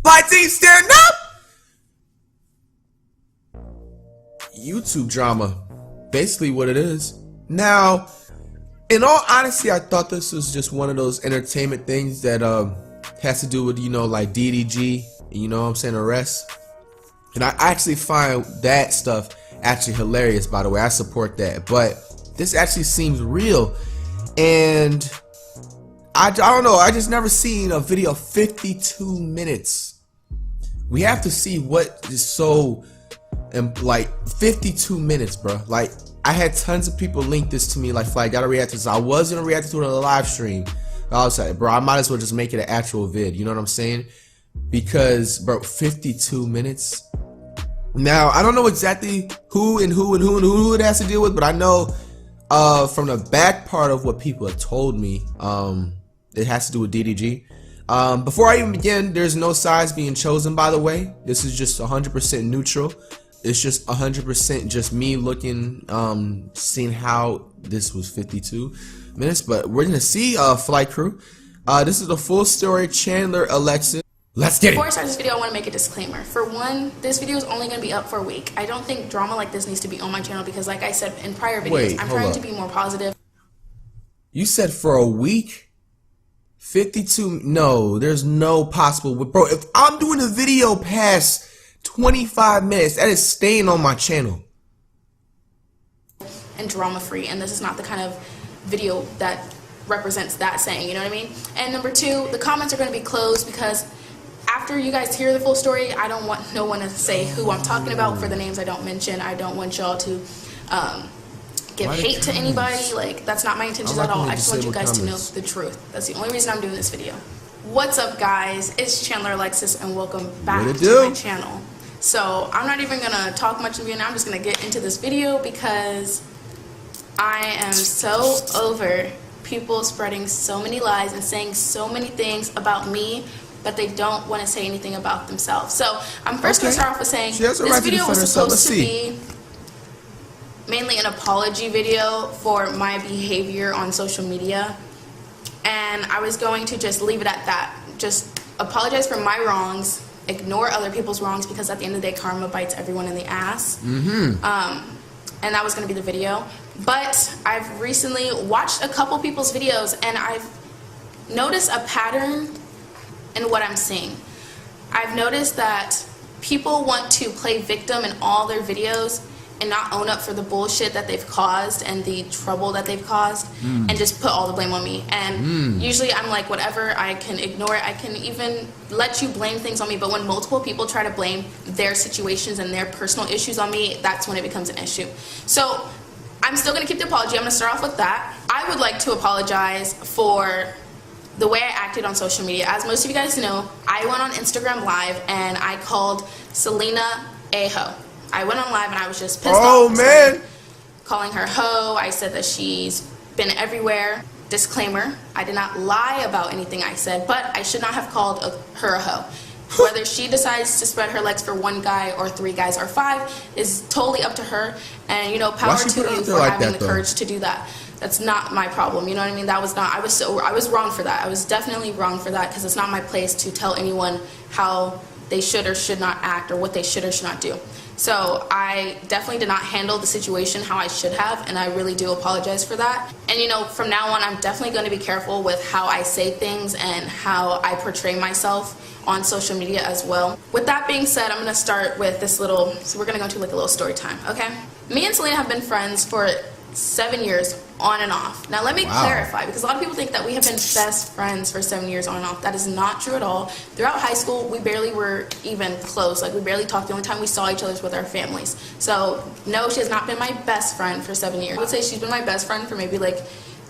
My team stand up! YouTube drama. Basically what it is. Now, in all honesty, I thought this was just one of those entertainment things that has to do with, you know, like DDG, you know what I'm saying, arrest. And I actually find that stuff actually hilarious, by the way. I support that. But this actually seems real. And I don't know, I just never seen a video of 52 minutes. We have to see what is so, like, 52 minutes, bro. Like, I had tons of people link this to me, like, I gotta react to this. I was gonna react to it on a live stream. I was like, bro, I might as well just make it an actual vid, you know what I'm saying? Because, bro, 52 minutes. Now, I don't know exactly who it has to deal with, but I know from the back part of what people have told me, it has to do with DDG. Before I even begin, there's no sides being chosen, by the way. This is just 100% neutral. It's just 100% just me looking, seeing how this was 52 minutes. But we're gonna see Flight Crew. This is the full story. Chandler, Alexis. Let's get it. Before I start this video, I want to make a disclaimer. For one, this video is only going to be up for a week. I don't think drama like this needs to be on my channel because, like I said in prior videos, I'm trying to be more positive. You said for a week? 52? No, there's no possible. Bro, if I'm doing a video past 25 minutes, that is staying on my channel. And drama free, and this is not the kind of video that represents that saying, you know what I mean? And number two, the comments are going to be closed because after you guys hear the full story, I don't want no one to say who I'm talking about for the names I don't mention. I don't want y'all to give hate to anybody. Like, that's not my intentions at all. I just want you guys to know the truth. That's the only reason I'm doing this video. What's up, guys? It's Chandler Alexis, and welcome back to my channel. So I'm not even gonna talk much in the video now. I'm just gonna get into this video because I am so over people spreading so many lies and saying so many things about me, but they don't want to say anything about themselves. So I'm first going to start off with saying this video was supposed to be mainly an apology video for my behavior on social media, and I was going to just leave it at that. Just apologize for my wrongs, ignore other people's wrongs, because at the end of the day, karma bites everyone in the ass. And that was going to be the video. But I've recently watched a couple people's videos, and I've noticed a pattern in what I'm seeing. I've noticed that people want to play victim in all their videos and not own up for the bullshit that they've caused and the trouble that they've caused, and just put all the blame on me. And usually I'm like, whatever, I can ignore it. I can even let you blame things on me, but when multiple people try to blame their situations and their personal issues on me, that's when it becomes an issue. So I'm still going to keep the apology. I'm going to start off with that. I would like to apologize for the way I acted on social media. As most of you guys know, I went on Instagram Live and I called Selena a hoe. I went on live and I was just pissed off. Oh, man. Calling her hoe. I said that she's been everywhere. Disclaimer, I did not lie about anything I said, but I should not have called her a hoe. Whether she decides to spread her legs for one guy or 3 guys or 5 is totally up to her. And, you know, power to you for having the courage to do that. That's not my problem, you know what I mean? That was not, I was wrong for that. I was definitely wrong for that, because it's not my place to tell anyone how they should or should not act or what they should or should not do. So I definitely did not handle the situation how I should have, and I really do apologize for that. And, you know, from now on, I'm definitely going to be careful with how I say things and how I portray myself on social media as well. With that being said, I'm going to start with this little, so we're going to go into like a little story time, okay? Me and Selena have been friends for 7 years on and off. Now let me clarify, because a lot of people think that we have been best friends for 7 years on and off. That is not true at all. Throughout high school, we barely were even close. Like, we barely talked. The only time we saw each other was with our families. So no, she has not been my best friend for 7 years. I would say she's been my best friend for maybe like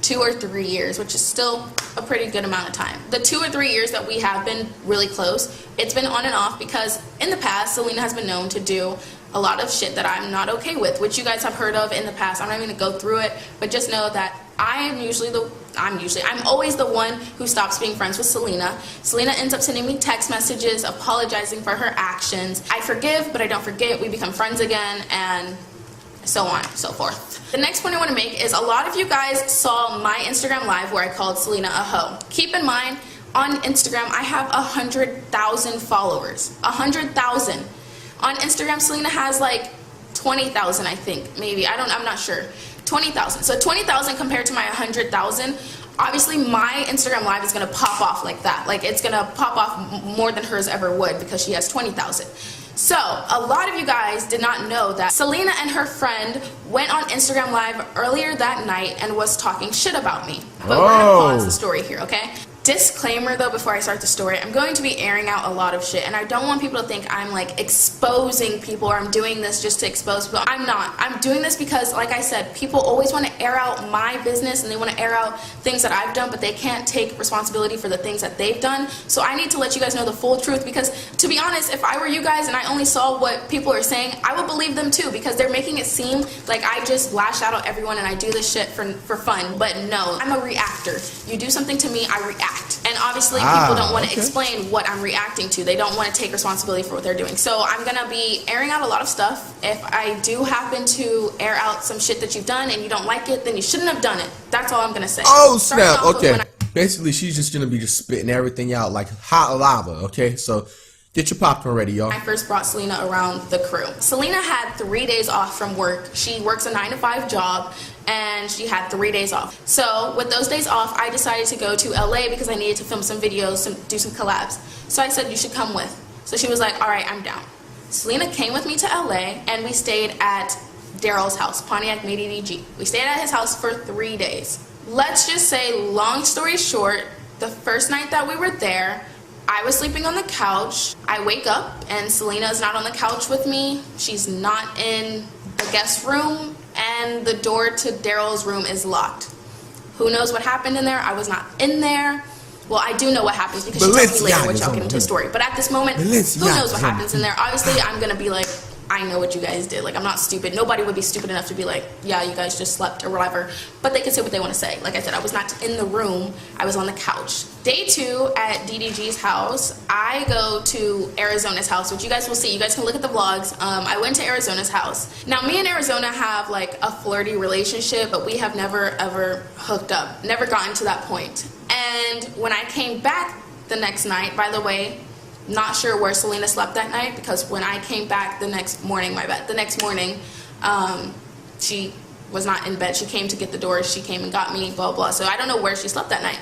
2 or 3 years, which is still a pretty good amount of time. The 2 or 3 years that we have been really close, it's been on and off, because in the past, Selena has been known to do a lot of shit that I'm not okay with, which you guys have heard of in the past. I'm not even gonna go through it, but just know that I'm always the one who stops being friends with Selena. Selena ends up sending me text messages apologizing for her actions. I forgive, but I don't forget. We become friends again, and so on and so forth. The next point I want to make is, a lot of you guys saw my Instagram Live where I called Selena a hoe. Keep in mind, On Instagram, I have 100,000 followers. 100,000. On Instagram, Selena has like 20,000, I think, maybe. I'm not sure. 20,000. So 20,000 compared to my 100,000. Obviously, my Instagram Live is going to pop off like that. Like, it's going to pop off more than hers ever would because she has 20,000. So, a lot of you guys did not know that Selena and her friend went on Instagram Live earlier that night and was talking shit about me. But we're going to pause the story here, okay? Disclaimer though, before I start the story, I'm going to be airing out a lot of shit, and I don't want people to think I'm like exposing people or I'm doing this just to expose people. I'm not. I'm doing this because, like I said, people always want to air out my business and they want to air out things that I've done, but they can't take responsibility for the things that they've done. So I need to let you guys know the full truth, because to be honest, if I were you guys and I only saw what people are saying, I would believe them too, because they're making it seem like I just lash out at everyone and I do this shit for fun. But no, I'm a reactor. You do something to me, I react. And obviously people don't want to explain what I'm reacting to. They don't want to take responsibility for what they're doing. So I'm going to be airing out a lot of stuff. If I do happen to air out some shit that you've done and you don't like it, then you shouldn't have done it. That's all I'm going to say. Oh, snap. Okay. Basically, she's just going to be just spitting everything out like hot lava, okay? So get your popcorn ready, y'all. I first brought Selena around the crew. Selena had 3 days off from work. She works a 9-to-5 job, and she had 3 days off. So with those days off, I decided to go to LA because I needed to film some videos, do some collabs. So I said, you should come with. So she was like, all right, I'm down. Selena came with me to LA, and we stayed at Daryl's house, Pontiac DDG. We stayed at his house for 3 days. Let's just say, long story short, the first night that we were there, I was sleeping on the couch. I wake up and Selena's not on the couch with me. She's not in the guest room, and the door to Daryl's room is locked. Who knows what happened in there? I was not in there. Well, I do know what happens because she told me later, which I'll get into the story. But at this moment, who knows what happens in there? Obviously, I'm going to be like, I know what you guys did. Like, I'm not stupid. Nobody would be stupid enough to be like, yeah, you guys just slept or whatever. But they can say what they want to say. Like I said, I was not in the room. I was on the couch. Day 2 at DDG's house, I go to Arizona's house, which you guys will see. You guys can look at the vlogs. I went to Arizona's house. Now, me and Arizona have like a flirty relationship, but we have never ever hooked up. Never gotten to that point. And when I came back the next night, by the way, not sure where Selena slept that night, because when I came back the next morning, she was not in bed. She came to get the doors. She came and got me, blah, blah. So I don't know where she slept that night.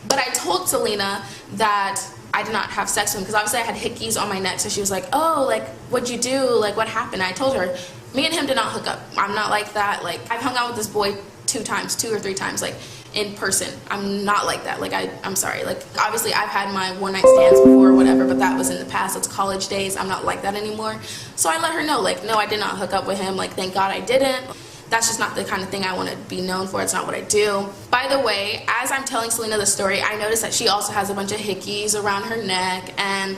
But I told Selena that I did not have sex with him, because obviously I had hickeys on my neck. So she was like, oh, like, what'd you do? Like, what happened? I told her, me and him did not hook up. I'm not like that. Like, I've hung out with this boy 2 or 3 times, like, in person. I'm not like that. Like, I'm sorry. Like, obviously I've had my one-night stands before or whatever, but that was in the past. That's college days. I'm not like that anymore. So I let her know, like, no, I did not hook up with him. Like, thank God I didn't. That's just not the kind of thing I want to be known for. It's not what I do. By the way, as I'm telling Selena the story, I noticed that she also has a bunch of hickeys around her neck, and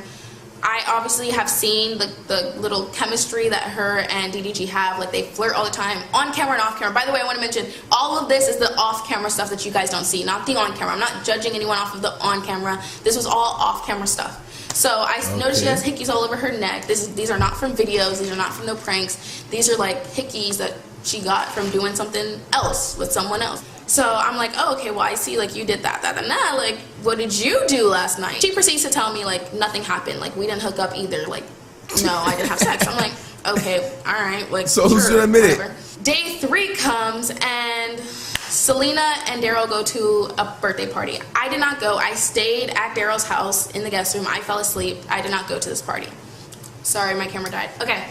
I obviously have seen the little chemistry that her and DDG have. Like, they flirt all the time, on camera and off camera. By the way, I want to mention, all of this is the off-camera stuff that you guys don't see, not the on-camera. I'm not judging anyone off of the on-camera. This was all off-camera stuff. So I noticed she has hickeys all over her neck. These are not from videos. These are not from no pranks. These are like hickeys that she got from doing something else with someone else. So I'm like, oh, okay, well, I see, like, you did that, like, what did you do last night? She proceeds to tell me, like, nothing happened, like, we didn't hook up either, like, no, I didn't have sex. I'm like, okay, all right, like, so who's gonna admit it? Day 3 comes, and Selena and Daryl go to a birthday party. I did not go. I stayed at Daryl's house in the guest room. I fell asleep. I did not go to this party. Sorry, my camera died. Okay,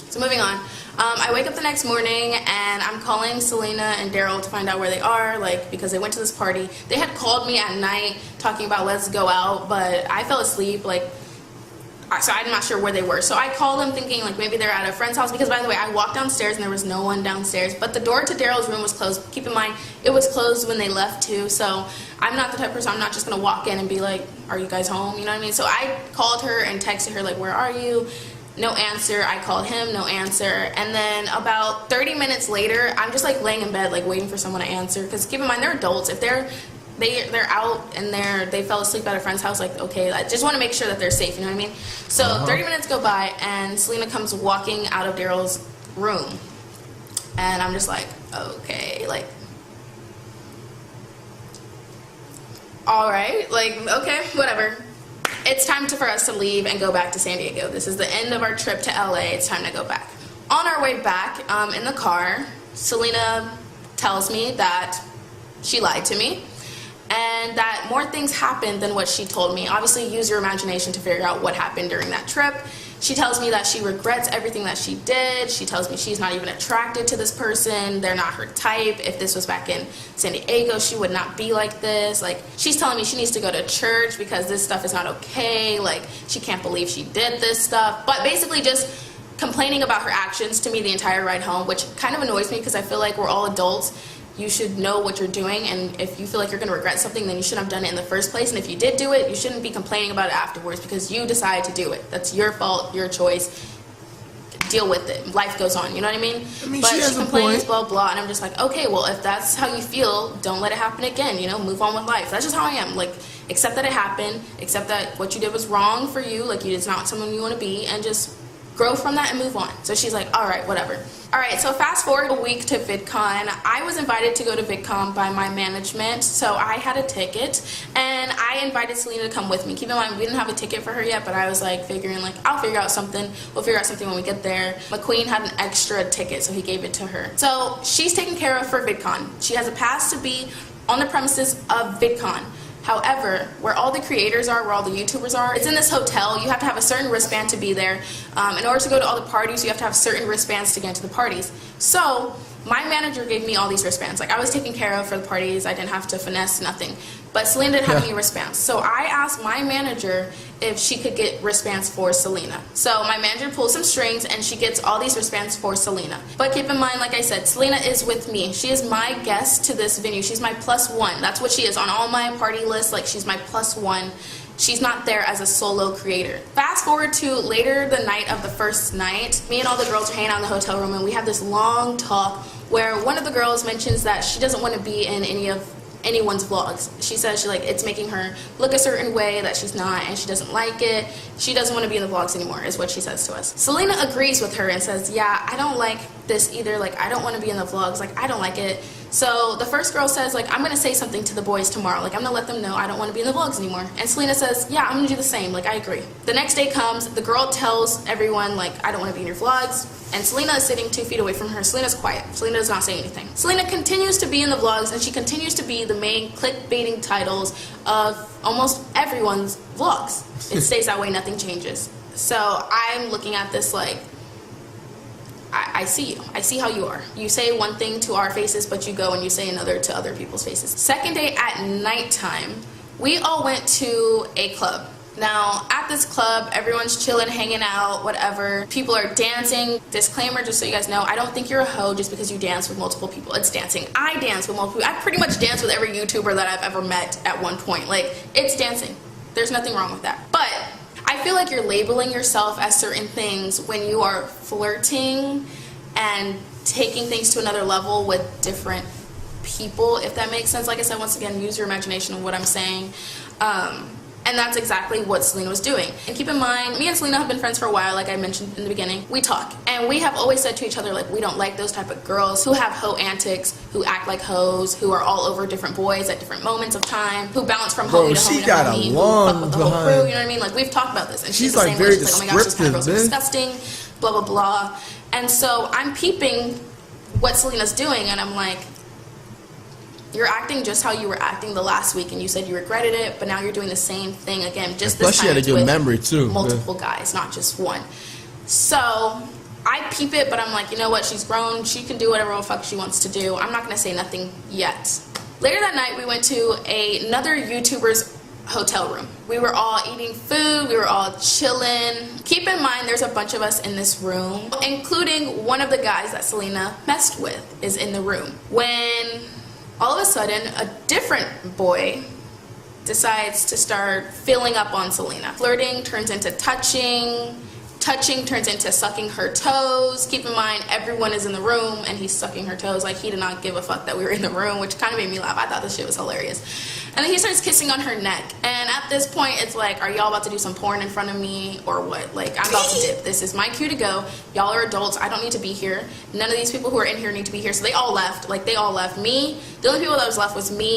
so moving on. I wake up the next morning and I'm calling Selena and Daryl to find out where they are, like, because they went to this party. They had called me at night talking about let's go out, but I fell asleep, like, so I'm not sure where they were. So I called them thinking, like, maybe they're at a friend's house, because, by the way, I walked downstairs and there was no one downstairs, but the door to Daryl's room was closed. Keep in mind, it was closed when they left too, so I'm not the type of person, I'm not just gonna walk in and be like, are you guys home, you know what I mean? So I called her and texted her, like, where are you? No answer. I called him, no answer. And then about 30 minutes later, I'm just like laying in bed, like waiting for someone to answer. Because keep in mind, they're adults. If they're out and they fell asleep at a friend's house, like, okay, I just want to make sure that they're safe, you know what I mean? So 30 minutes go by and Selena comes walking out of Daryl's room. And I'm just like, okay, like, all right, like, okay, whatever. It's time for us to leave and go back to San Diego. This is the end of our trip to LA. It's time to go back. On our way back, in the car, Selena tells me that she lied to me and that more things happened than what she told me. Obviously, use your imagination to figure out what happened during that trip. She tells me that she regrets everything that she did. She tells me she's not even attracted to this person. They're not her type. If this was back in San Diego, she would not be like this. Like, she's telling me she needs to go to church because this stuff is not okay. Like, she can't believe she did this stuff. But basically just complaining about her actions to me the entire ride home, which kind of annoys me because I feel like we're all adults. You should know what you're doing, and if you feel like you're going to regret something, then you shouldn't have done it in the first place. And if you did do it, you shouldn't be complaining about it afterwards because you decided to do it. That's your fault, your choice. Deal with it. Life goes on, you know what I mean? But she complains, blah, blah, and I'm just like, okay, well, if that's how you feel, don't let it happen again, you know? Move on with life. That's just how I am. Like, accept that it happened, accept that what you did was wrong for you, like, it's not someone you want to be, and just grow from that and move on. So she's like, all right, whatever. All right, so fast forward a week to VidCon. I was invited to go to VidCon by my management, so I had a ticket, and I invited Selena to come with me. Keep in mind, we didn't have a ticket for her yet, but I was like figuring, like, I'll figure out something. We'll figure out something when we get there. McQueen had an extra ticket, so he gave it to her. So she's taken care of for VidCon. She has a pass to be on the premises of VidCon. However, where all the creators are, where all the YouTubers are, it's in this hotel. You have to have a certain wristband to be there. In order to go to all the parties, you have to have certain wristbands to get into the parties. So my manager gave me all these wristbands. Like, I was taken care of for the parties. I didn't have to finesse nothing. But Selena didn't have any wristbands. So I asked my manager if she could get wristbands for Selena. So my manager pulls some strings and she gets all these wristbands for Selena. But keep in mind, like I said, Selena is with me. She is my guest to this venue. She's my +1. That's what she is on all my party lists. Like, she's my +1. She's not there as a solo creator. Fast forward to later the night of the first night. Me and all the girls are hanging out in the hotel room and we have this long talk where one of the girls mentions that she doesn't want to be in anyone's vlogs. She says it's making her look a certain way that she's not, and she doesn't like it. She doesn't want to be in the vlogs anymore, is what she says to us. Selena agrees with her and says, yeah, I don't like this either. Like, I don't want to be in the vlogs. Like, I don't like it. So the first girl says, like, I'm going to say something to the boys tomorrow. Like, I'm going to let them know I don't want to be in the vlogs anymore. And Selena says, yeah, I'm going to do the same. Like, I agree. The next day comes, the girl tells everyone, like, I don't want to be in your vlogs. And Selena is sitting 2 feet away from her. Selena's quiet. Selena does not say anything. Selena continues to be in the vlogs, and she continues to be the main clickbaiting titles of almost everyone's vlogs. It stays that way, nothing changes. So I'm looking at this like, I see you. I see how you are. You say one thing to our faces, but you go and you say another to other people's faces. Second day at nighttime, we all went to a club. Now, at this club, everyone's chilling, hanging out, whatever. People are dancing. Disclaimer, just so you guys know, I don't think you're a hoe just because you dance with multiple people. It's dancing. I dance with multiple people. I pretty much dance with every YouTuber that I've ever met at one point. Like, it's dancing. There's nothing wrong with that. But I feel like you're labeling yourself as certain things when you are flirting and taking things to another level with different people, if that makes sense. Like I said, once again, use your imagination of what I'm saying. And that's exactly what Selena was doing. And keep in mind, me and Selena have been friends for a while, like I mentioned in the beginning. We talk. And we have always said to each other, like, we don't like those type of girls who have hoe antics, who act like hoes, who are all over different boys at different moments of time, who bounce from homie to homie to homie, who fuck with the whole crew, you know what I mean? Like, we've talked about this. And she's like very descriptive, like, oh my gosh, this kind of girl's disgusting, blah, blah, blah. And so I'm peeping what Selena's doing, and I'm like, you're acting just how you were acting the last week, and you said you regretted it, but now you're doing the same thing again. Just this time, she had a good memory too. Multiple guys, not just one. So I peep it, but I'm like, you know what? She's grown. She can do whatever the fuck she wants to do. I'm not gonna say nothing yet. Later that night, we went to another YouTuber's hotel room. We were all eating food. We were all chilling. Keep in mind, there's a bunch of us in this room, including one of the guys that Selena messed with is in the room. When all of a sudden, a different boy decides to start filling up on Selena. Flirting turns into touching. Touching turns into sucking her toes. Keep in mind, everyone is in the room and he's sucking her toes. Like, he did not give a fuck that we were in the room, which kind of made me laugh. I thought this shit was hilarious. And then he starts kissing on her neck. And at this point, it's like, are y'all about to do some porn in front of me or what? Like, I'm about to dip. This is my cue to go. Y'all are adults. I don't need to be here. None of these people who are in here need to be here. So they all left. Like, they all left. Me, the only people that was left was me,